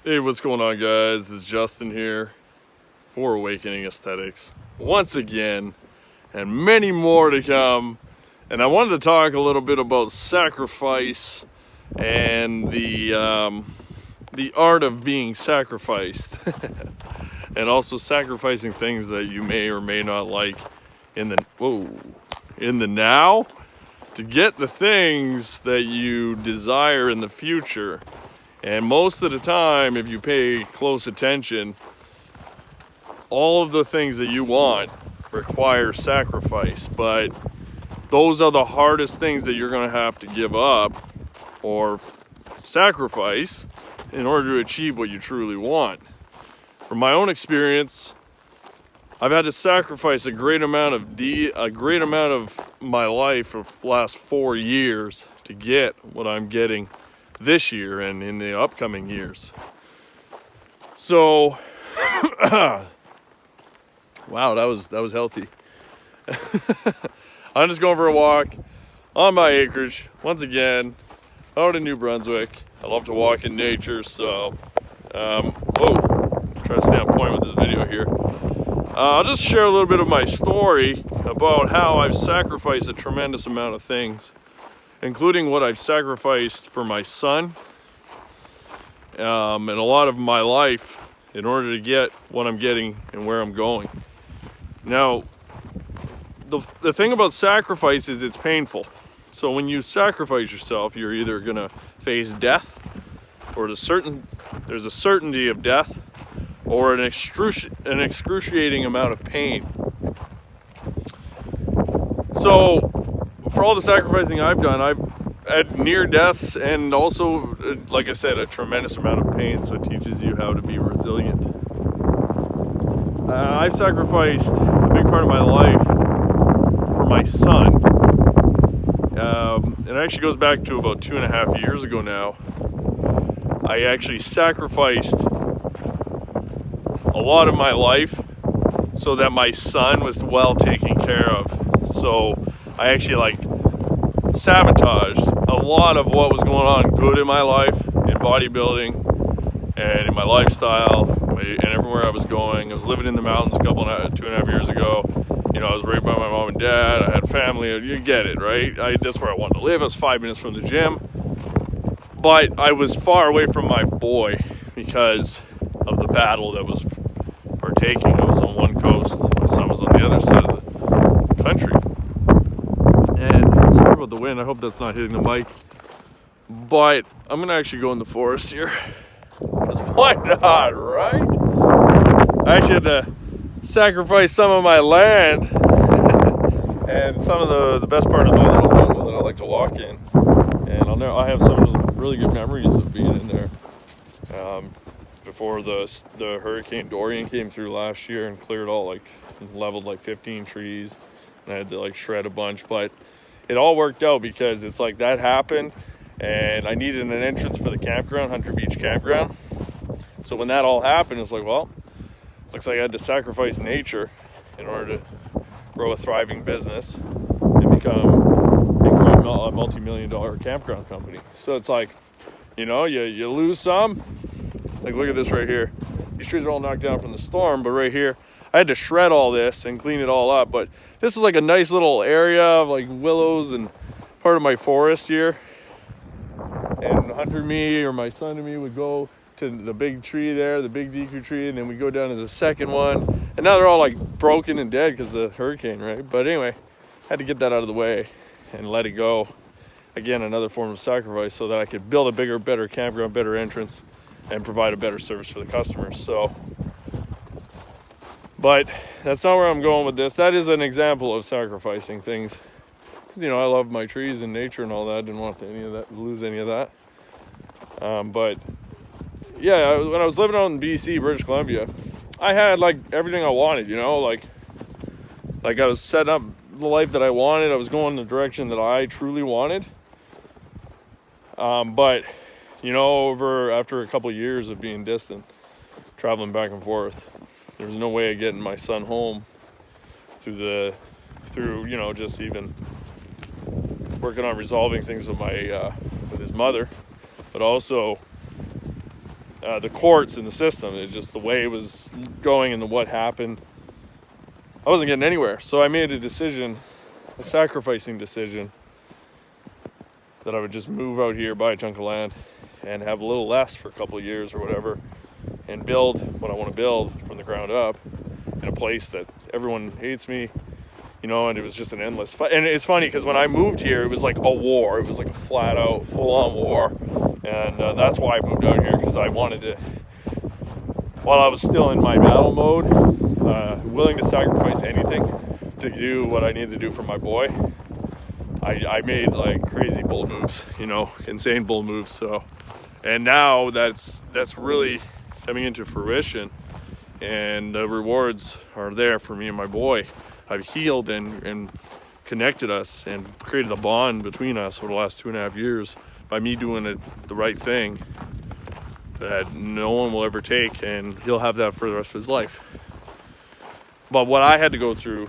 Hey, what's going on, guys? It's Justin here for Awakening Aesthetics once again, and many more to come. And I wanted to talk a little bit about sacrifice and the art of being sacrificed, and also sacrificing things that you may or may not like in the now to get the things that you desire in the future. And most of the time, if you pay close attention, all of the things that you want require sacrifice. But those are the hardest things that you're going to have to give up or sacrifice in order to achieve what you truly want. From my own experience, I've had to sacrifice a great amount of my life for the last 4 years to get what I'm getting this year and in the upcoming years. So, wow, that was healthy. I'm just going for a walk on my acreage once again out in New Brunswick. I love to walk in nature, so try to stay on point with this video here. I'll just share a little bit of my story about how I've sacrificed a tremendous amount of things, including what I've sacrificed for my son and a lot of my life in order to get what I'm getting and where I'm going. Now, the thing about sacrifice is it's painful. So when you sacrifice yourself, you're either going to face death, or there's a certainty of death, or an excruciating amount of pain. So for all the sacrificing I've done, I've had near deaths and also, like I said, a tremendous amount of pain. So it teaches you how to be resilient. I've sacrificed a big part of my life for my son. It actually goes back to about 2.5 years ago now. I actually sacrificed a lot of my life so that my son was well taken care of. So I actually sabotaged a lot of what was going on good in my life, in bodybuilding and in my lifestyle and everywhere I was going. I was living in the mountains 2.5 years ago. I was raised by my mom and dad. I had family. You get it, right? That's where I wanted to live. I was 5 minutes from the gym. But I was far away from my boy because of the battle that was partaking. I was on one coast. My son was on the other side of the country. And sorry about the wind. I hope that's not hitting the mic. But I'm going to actually go in the forest here. Because why not, right? I actually had to sacrifice some of my land and some of the best part of my little jungle that I like to walk in. And I have some of those really good memories of being in there. Before the Hurricane Dorian came through last year and cleared all, leveled 15 trees. And I had to shred a bunch. But it all worked out because it's that happened. And I needed an entrance for the campground, Hunter Beach Campground. So when that all happened, it's looks like I had to sacrifice nature in order to grow a thriving business and become a multi-million-dollar campground company. So it's you lose some. Look at this right here. These trees are all knocked down from the storm, but right here, I had to shred all this and clean it all up. But this is a nice little area of willows and part of my forest here. And Hunter, me, or my son and me would go to the big tree there, the big deku tree, and then we go down to the second one. And now they're all broken and dead because of the hurricane, right? But anyway, I had to get that out of the way and let it go. Again, another form of sacrifice so that I could build a bigger, better campground, better entrance, and provide a better service for the customers. But that's not where I'm going with this. That is an example of sacrificing things. Because, I love my trees and nature and all that. I didn't want lose any of that. But yeah, when I was living out in BC, British Columbia, I had everything I wanted, I was setting up the life that I wanted. I was going the direction that I truly wanted. But after a couple of years of being distant, traveling back and forth, there was no way of getting my son home through just even working on resolving things with his mother, but also the courts and the system. It's just the way it was going and what happened. I wasn't getting anywhere. So I made a decision, a sacrificing decision, that I would just move out here, buy a chunk of land, and have a little less for a couple of years or whatever, and build what I want to build from the ground up in a place that everyone hates me, you know, and it was just an endless fight. And it's funny because when I moved here, it was like a war. It was like a flat out, full on war. And that's why I moved out here, because I wanted to, while I was still in my battle mode, willing to sacrifice anything to do what I needed to do for my boy. I made like crazy bull moves, you know, insane bull moves. So, and now that's really coming into fruition, and the rewards are there for me and my boy. I've healed and connected us and created a bond between us over the last 2.5 years by me doing the right thing that no one will ever take, and he'll have that for the rest of his life. But what I had to go through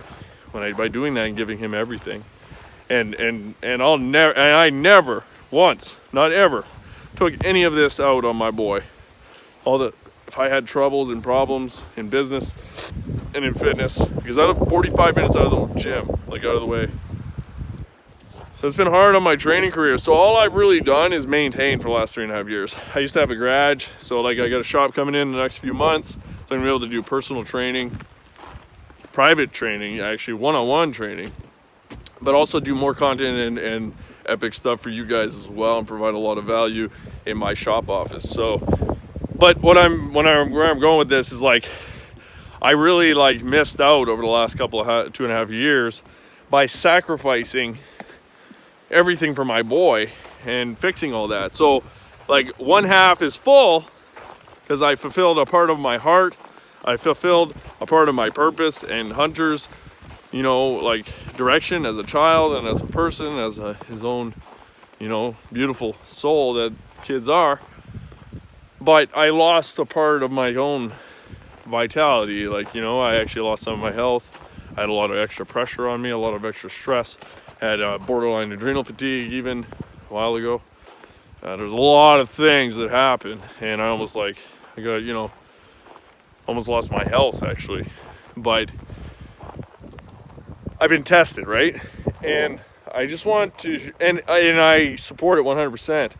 by doing that and giving him everything, and I never once, not ever, took any of this out on my boy. If I had troubles and problems in business and in fitness, because I live 45 minutes out of the gym, like out of the way. So it's been hard on my training career. So all I've really done is maintain for the last 3.5 years. I used to have a garage, so like I got a shop coming in the next few months, so I'm gonna be able to do personal training, private training, actually one-on-one training, but also do more content and epic stuff for you guys as well, and provide a lot of value in my shop office. So, but where I'm going with this is like, I really like missed out over the last 2.5 years by sacrificing everything for my boy and fixing all that. So like one half is full because I fulfilled a part of my heart. I fulfilled a part of my purpose and Hunter's, you know, like direction as a child and as a person, as his own, you know, beautiful soul that kids are. But I lost a part of my own vitality. Like, you know, I actually lost some of my health. I had a lot of extra pressure on me, a lot of extra stress. I had borderline adrenal fatigue even a while ago. There's a lot of things that happened, and I almost almost lost my health actually. But I've been tested, right? And I just want to, and I support it 100%.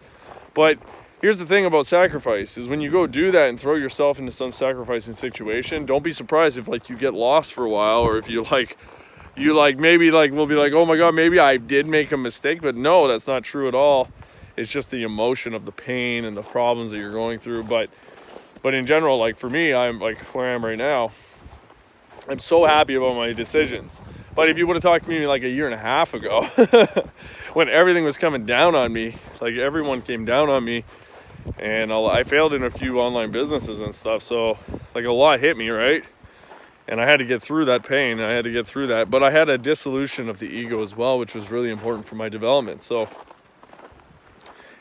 But here's the thing about sacrifice is when you go do that and throw yourself into some sacrificing situation, don't be surprised if like you get lost for a while, or if you maybe will be like, oh my God, maybe I did make a mistake. But no, that's not true at all. It's just the emotion of the pain and the problems that you're going through. But in general, like for me, I'm like where I am right now, I'm so happy about my decisions. But if you would have talked to me like a year and a half ago, when everything was coming down on me, like everyone came down on me, and I failed in a few online businesses and stuff. So like a lot hit me, right? And I had to get through that pain. I had to get through that. But I had a dissolution of the ego as well, which was really important for my development. So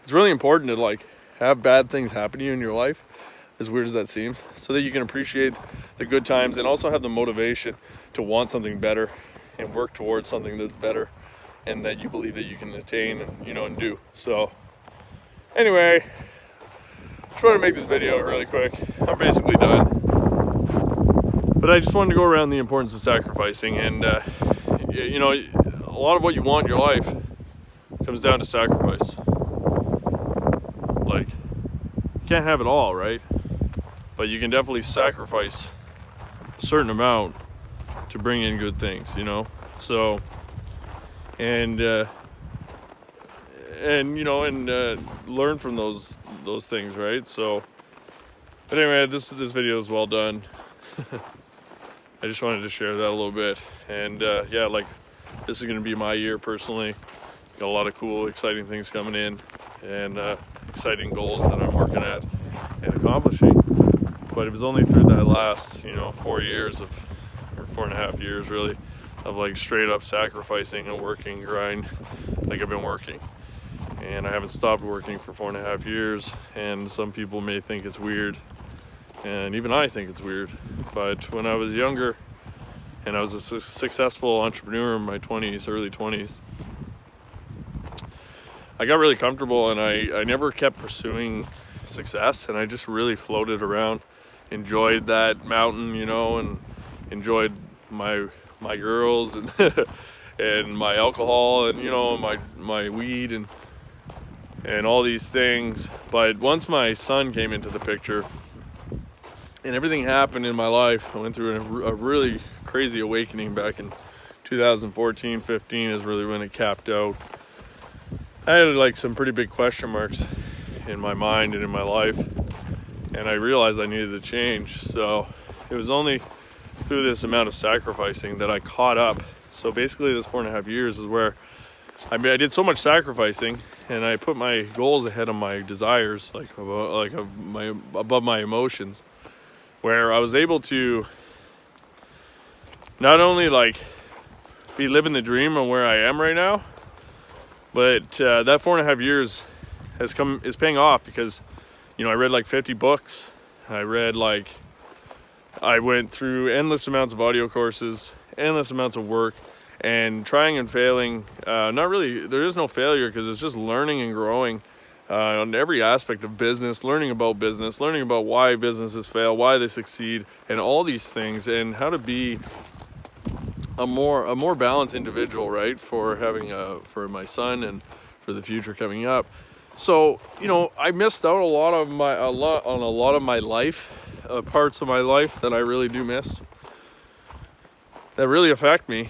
it's really important to like have bad things happen to you in your life, as weird as that seems, so that you can appreciate the good times and also have the motivation to want something better and work towards something that's better and that you believe that you can attain and, you know, and do. So anyway, just wanted to make this video really quick. I'm basically done. But I just wanted to go around the importance of sacrificing, and you know, a lot of what you want in your life comes down to sacrifice. Like, you can't have it all, right? But you can definitely sacrifice a certain amount to bring in good things, you know? So, and you know, and learn from those things, right? So, but anyway, this video is well done. I just wanted to share that a little bit. And yeah, like, this is going to be my year personally. Got a lot of cool, exciting things coming in, and exciting goals that I'm working at and accomplishing. But it was only through that last, you know, 4 years or 4.5 years really, of like straight up sacrificing and working, grind, like I've been working. And I haven't stopped working for 4.5 years, and some people may think it's weird, and even I think it's weird. But when I was younger and I was a successful entrepreneur in my 20s, early 20s, I got really comfortable, and I never kept pursuing success, and I just really floated around, enjoyed that mountain, you know, and enjoyed my girls and and my alcohol and, you know, my weed and all these things. But once my son came into the picture and everything happened in my life, I went through a really crazy awakening back in 2014, 15 is really when it capped out. I had like some pretty big question marks in my mind and in my life, and I realized I needed to change. So it was only through this amount of sacrificing that I caught up. So basically this 4.5 years is where I did so much sacrificing, and I put my goals ahead of my desires, above my emotions, where I was able to not only like be living the dream of where I am right now, but that 4.5 years is paying off, because, you know, I read like 50 books. I went through endless amounts of audio courses, endless amounts of work, and trying and failing. Not really, there is no failure, because it's just learning and growing on every aspect of business, learning about why businesses fail, why they succeed, and all these things, and how to be a more balanced individual, right? For my son and for the future coming up. So, you know, I missed out on a lot of my life, parts of my life that I really do miss, that really affect me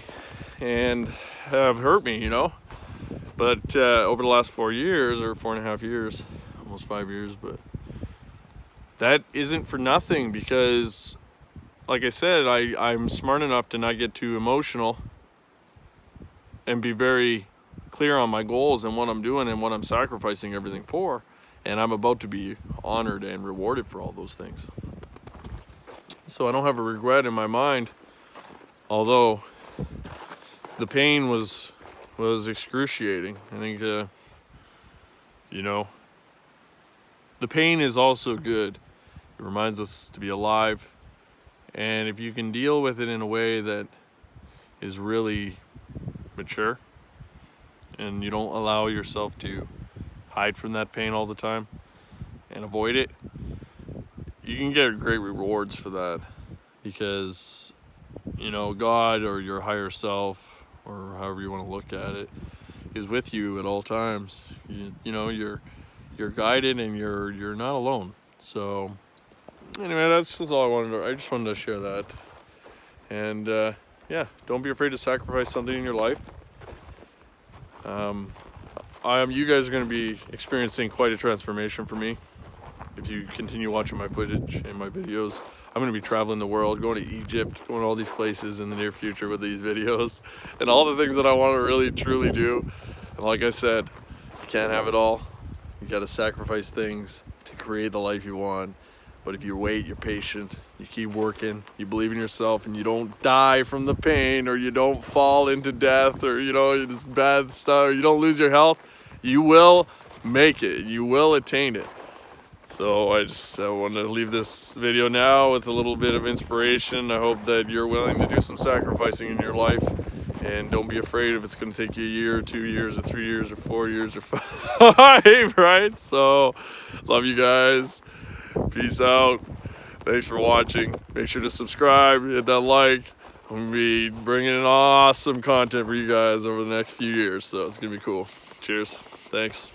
and have hurt me, you know. But over the last 4 years, or 4.5 years, almost 5 years, but that isn't for nothing, because like I said, I'm smart enough to not get too emotional and be very clear on my goals and what I'm doing and what I'm sacrificing everything for. And I'm about to be honored and rewarded for all those things. So I don't have a regret in my mind, although the pain was excruciating. I think, you know, the pain is also good. It reminds us to be alive. And if you can deal with it in a way that is really mature, and you don't allow yourself to hide from that pain all the time and avoid it, you can get great rewards for that, because, you know, God or your higher self, or however you want to look at it, is with you at all times. You know, you're guided, and you're not alone. So anyway, that's just all I just wanted to share that. And yeah, don't be afraid to sacrifice something in your life. You guys are going to be experiencing quite a transformation for me if you continue watching my footage and my videos. I'm going to be traveling the world, going to Egypt, going to all these places in the near future with these videos, and all the things that I want to really truly do. And like I said, you can't have it all. You got to sacrifice things to create the life you want. But if you wait, you're patient, you keep working, you believe in yourself, and you don't die from the pain, or you don't fall into death, or, you know, this bad stuff, or you don't lose your health, you will make it. You will attain it. So I wanted to leave this video now with a little bit of inspiration. I hope that you're willing to do some sacrificing in your life, and don't be afraid if it's going to take you a year, or 2 years, or 3 years, or 4 years, or 5, right? So love you guys. Peace out. Thanks for watching. Make sure to subscribe, hit that like. I'm going to be bringing in awesome content for you guys over the next few years, so it's going to be cool. Cheers. Thanks.